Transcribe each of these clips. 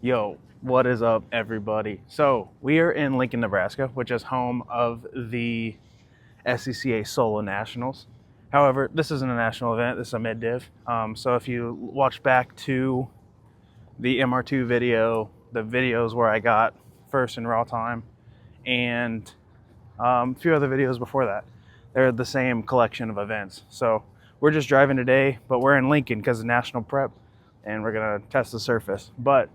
Yo, what is up, everybody? So we are in Lincoln, Nebraska, which is home of the SCCA Solo Nationals. However, this isn't a national event. This is a mid-div. So if you watch back to the MR2 video, the videos where I got first in raw time, and a few other videos before that, they're the same collection of events. So we're just driving today, but we're in Lincoln because of national prep, and we're gonna test the surface. But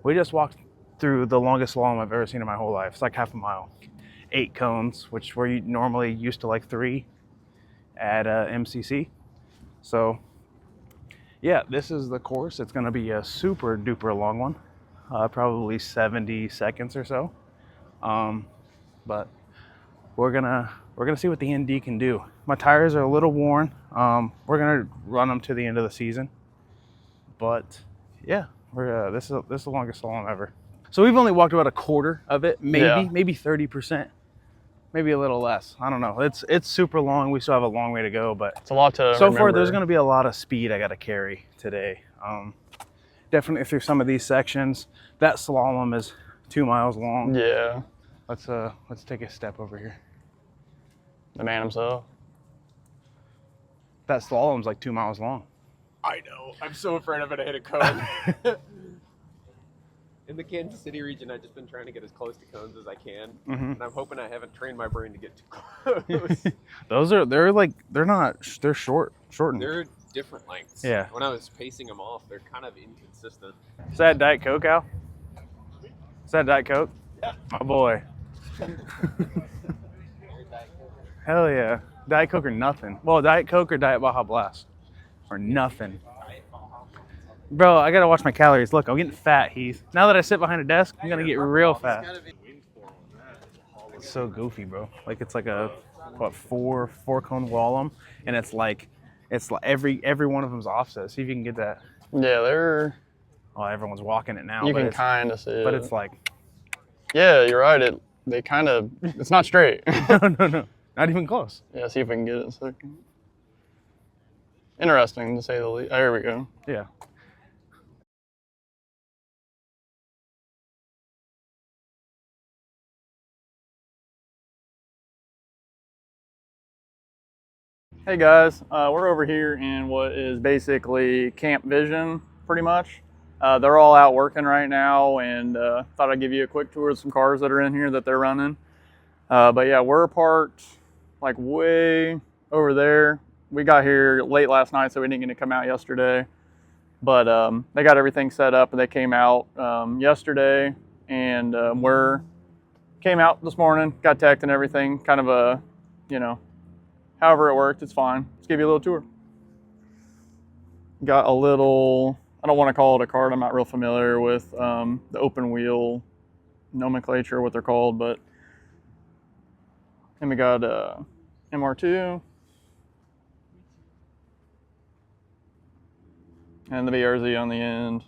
we just walked through the longest slalom I've ever seen in my whole life. It's like half a mile. 8 cones, which we're normally used to like 3 at MCC. So yeah, this is the course. It's gonna be a super duper long one, probably 70 seconds or so. But we're gonna see what the ND can do. My tires are a little worn. We're gonna run them to the end of the season. But yeah, this is the longest slalom ever. So we've only walked about a quarter of it, maybe 30%, maybe a little less. I don't know. It's super long. We still have a long way to go, but it's a lot to so remember. far there's going to be a lot of speed I got to carry today. Definitely through some of these sections. That slalom is 2 miles long. Yeah. Let's take a step over here. The man himself. That slalom's like 2 miles long. I know. I'm so afraid I'm going to hit a cone. In the Kansas City region, I've just been trying to get as close to cones as I can. And I'm hoping I haven't trained my brain to get too close. They're shortened. They're different lengths. Yeah. When I was pacing them off, they're kind of inconsistent. Is that Diet Coke, Al? Is that Diet Coke? Yeah. My boy. Hell yeah. Diet Coke or nothing. Well, Diet Coke or Diet Baja Blast. Or nothing. Bro, I gotta watch my calories. Look, I'm getting fat, Heath. Now that I sit behind a desk, I'm gonna get real fat. It's so goofy, bro. Like it's like a four cone Wallem, and it's like every one of them's offset. See if you can get that. Yeah, they're. Oh, everyone's walking it now. You can kind of see it. But it's like. Yeah, you're right. It's not straight. No, not even close. Yeah, see if we can get it in a second. Interesting to say the least. Oh, here we go. Yeah. Hey guys, we're over here in what is basically Camp Vision, pretty much. They're all out working right now, and thought I'd give you a quick tour of some cars that are in here that they're running. But yeah, we're parked like way over there. We got here late last night, so we didn't get to come out yesterday. But they got everything set up, and they came out yesterday, and came out this morning, got teched and everything. Kind of a, however it worked, it's fine. Let's give you a little tour. Got a little, I don't want to call it a kart. I'm not real familiar with the open wheel nomenclature, what they're called, but then we got MR2 and the BRZ on the end.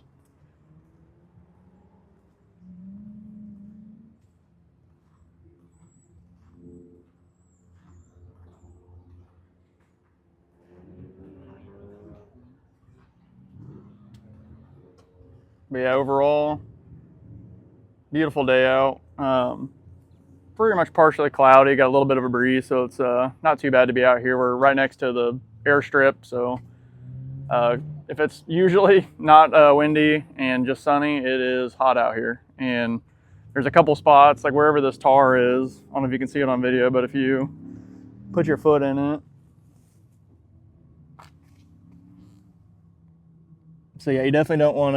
But yeah, overall, beautiful day out. Pretty much partially cloudy, got a little bit of a breeze, so it's not too bad to be out here. We're right next to the airstrip, so if it's usually not windy and just sunny, it is hot out here. And there's a couple spots, like wherever this tar is, I don't know if you can see it on video, but if you put your foot in it. So yeah, you definitely don't want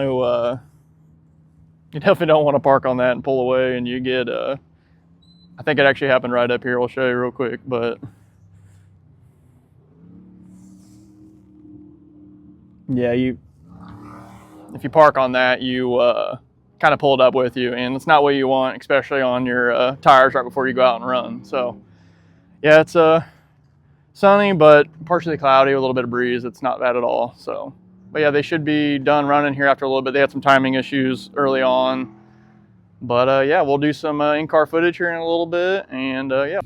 to park on that and pull away, and you get I think it actually happened right up here. I'll show you real quick, but yeah, if you park on that, you kind of pull it up with you, and it's not what you want, especially on your tires right before you go out and run. So yeah, it's sunny but partially cloudy, a little bit of breeze. It's not bad at all. So, but yeah, they should be done running here after a little bit. They had some timing issues early on, but yeah, we'll do some in-car footage here in a little bit, and yeah.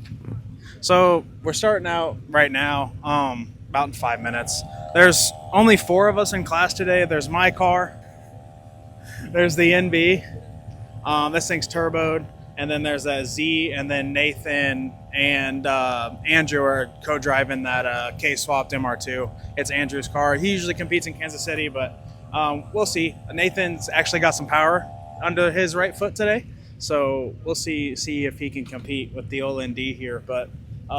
So we're starting out right now, about in 5 minutes. There's only 4 of us in class today. There's my car, there's the NB. This thing's turboed. And then there's a Z, and then Nathan and Andrew are co-driving that K-swapped MR2. It's Andrew's car. He usually competes in Kansas City, but we'll see. Nathan's actually got some power under his right foot today, so we'll see if he can compete with the old ND here. But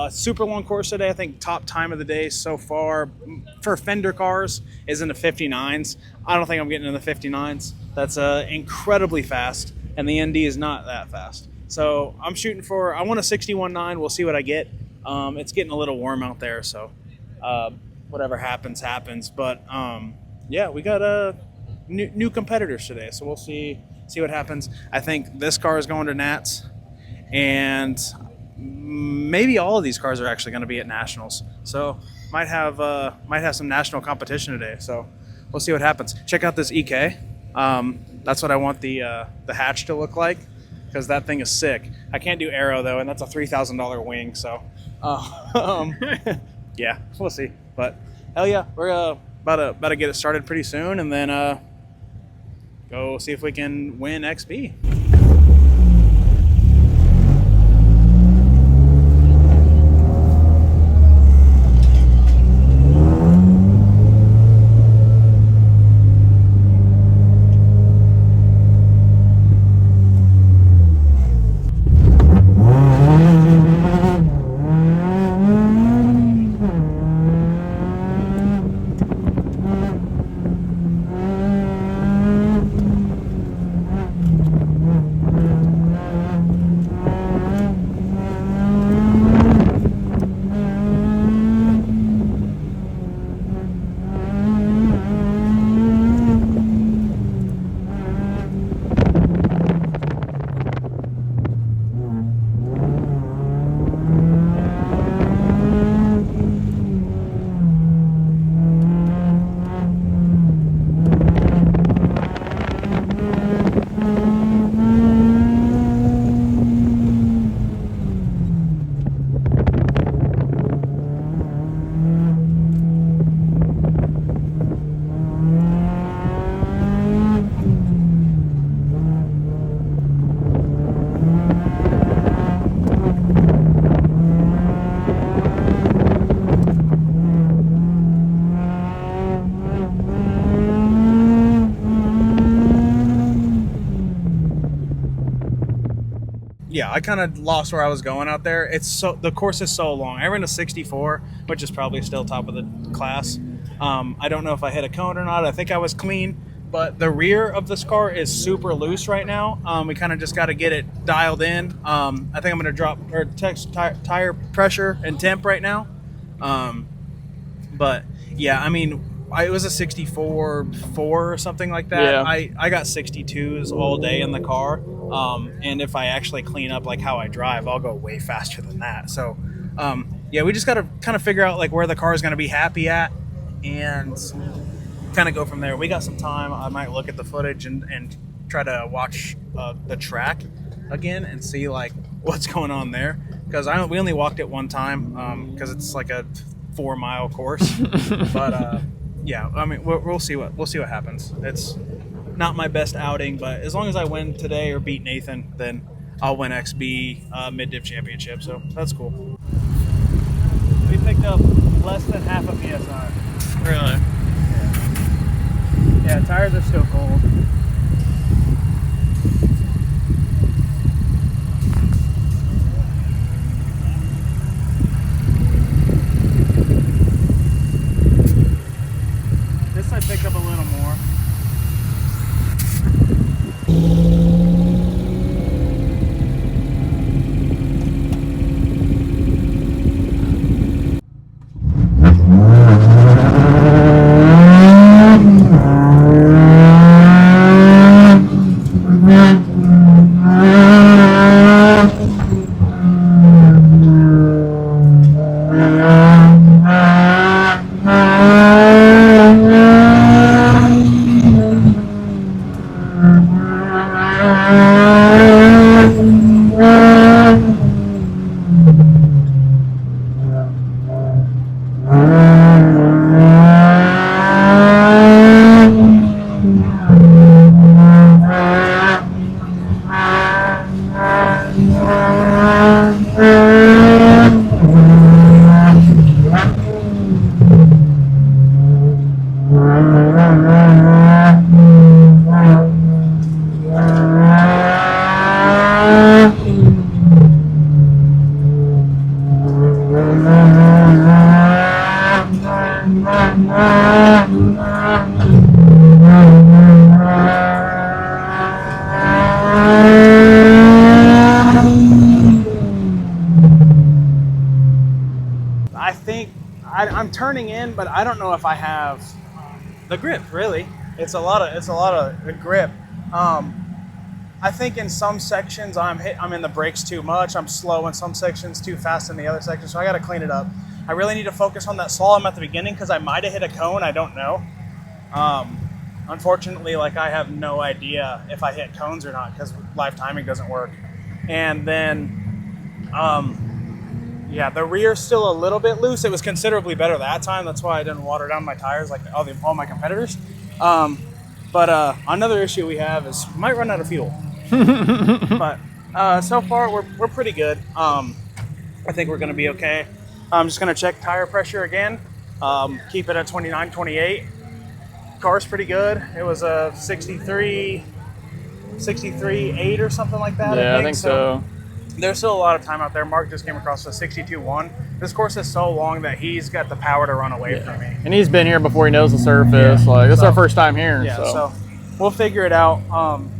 super long course today. I think top time of the day so far for fender cars is in the 59s. I don't think I'm getting in the 59s. That's incredibly fast. And the ND is not that fast. So I'm shooting for, I want a 61.9. We'll see what I get. It's getting a little warm out there, so whatever happens, happens. But yeah, we got new competitors today, so we'll see what happens. I think this car is going to Nats, and maybe all of these cars are actually going to be at Nationals. So might have some national competition today. So we'll see what happens. Check out this EK. That's what I want the hatch to look like, because that thing is sick. I can't do aero though, and that's a $3,000 wing. So, yeah, we'll see. But hell yeah, we're about to get it started pretty soon, and then go see if we can win XB. Yeah, I kind of lost where I was going out there. The course is so long. I ran a 64, which is probably still top of the class. I don't know if I hit a cone or not. I think I was clean, but the rear of this car is super loose right now. We kind of just got to get it dialed in. I think I'm going to drop tire pressure and temp right now. But yeah, I mean, it was a 64.4 or something like that. Yeah. I got 62s all day in the car. And if I actually clean up like how I drive, I'll go way faster than that. So, yeah, we just got to kind of figure out like where the car is going to be happy at and kind of go from there. We got some time. I might look at the footage and try to watch the track again and see like what's going on there. Because we only walked it one time because it's like a 4-mile course. But yeah, I mean, we'll see what happens. It's not my best outing, but as long as I win today or beat Nathan, then I'll win XB mid-div championship. So that's cool. We picked up less than half a PSI. Really? Yeah, tires are still cold. This I picked up a little more. I'm turning in, but I don't know if I have the grip. Really, it's a lot of grip. I think in some sections I'm in the brakes too much. I'm slow in some sections, too fast in the other sections. So I got to clean it up. I really need to focus on that slalom at the beginning because I might have hit a cone. I don't know. Unfortunately, like I have no idea if I hit cones or not because live timing doesn't work. And then, yeah, the rear's still a little bit loose. It was considerably better that time. That's why I didn't water down my tires like all my competitors. But another issue we have is we might run out of fuel. But so far we're pretty good. I think we're gonna be okay. I'm just gonna check tire pressure again. Keep it at 29, 28. Car's pretty good. It was a 63.8 or something like that. Yeah, I think so. There's still a lot of time out there. Mark just came across a 62.1. This course is so long that he's got the power to run away from me. And he's been here before. He knows the surface. Like this is our first time here. Yeah, so we'll figure it out.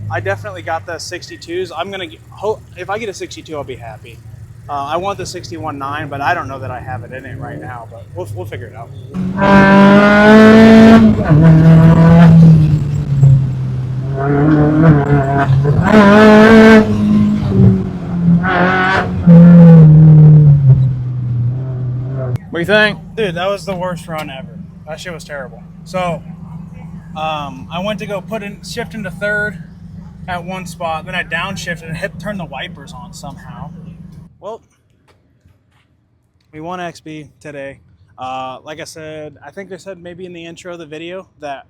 I definitely got the 62s. I'm gonna if I get a 62, I'll be happy. I want the 61.9, but I don't know that I have it in it right now. But we'll figure it out. What do you think? Dude, that was the worst run ever. That shit was terrible. So, I went to go shift into third at one spot, then I downshifted and turned the wipers on somehow. Well, we won XB today. Like I said, I think I said maybe in the intro of the video that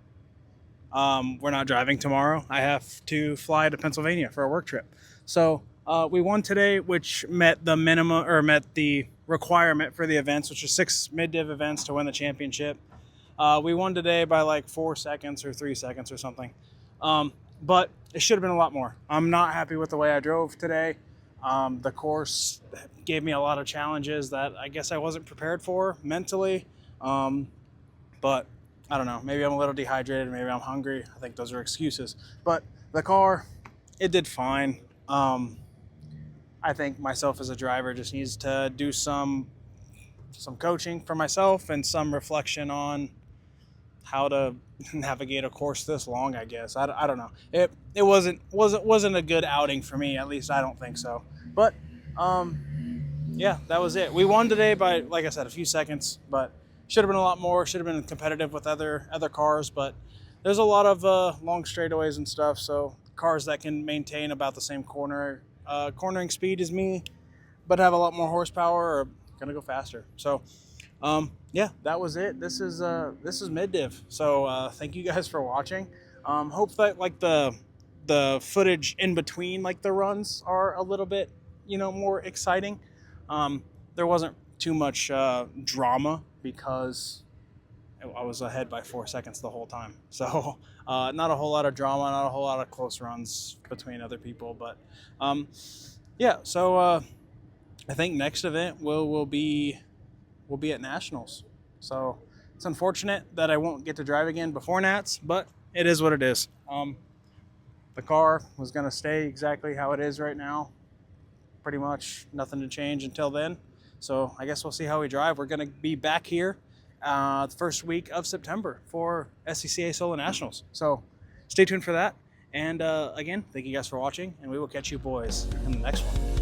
we're not driving tomorrow. I have to fly to Pennsylvania for a work trip. So we won today, which met the minimum or met the requirement for the events, which is 6 mid-div events to win the championship. We won today by like 4 seconds or 3 seconds or something. But it should have been a lot more. I'm not happy with the way I drove today. The course gave me a lot of challenges that I guess I wasn't prepared for mentally. But I don't know. Maybe I'm a little dehydrated. Maybe I'm hungry. I think those are excuses. But the car, it did fine. I think myself as a driver just needs to do some coaching for myself and some reflection on how to navigate a course this long, I guess. I don't know. It wasn't a good outing for me, at least I don't think so. But yeah, that was it. We won today by, like I said, a few seconds, but should have been a lot more. Should have been competitive with other cars, but there's a lot of long straightaways and stuff, so cars that can maintain about the same cornering speed as me, but have a lot more horsepower are gonna go faster. So yeah, that was it. This is mid-div. So thank you guys for watching. Hope that like the footage in between like the runs are a little bit more exciting. There wasn't too much drama because I was ahead by 4 seconds the whole time. So not a whole lot of drama, not a whole lot of close runs between other people. But yeah, so I think next event we'll be at Nationals. So it's unfortunate that I won't get to drive again before Nats, but it is what it is. The car was going to stay exactly how it is right now. Pretty much nothing to change until then. So I guess we'll see how we drive. We're going to be back here the first week of September for Scca Solo Nationals. So stay tuned for that. And again, thank you guys for watching, and we will catch you boys in the next one.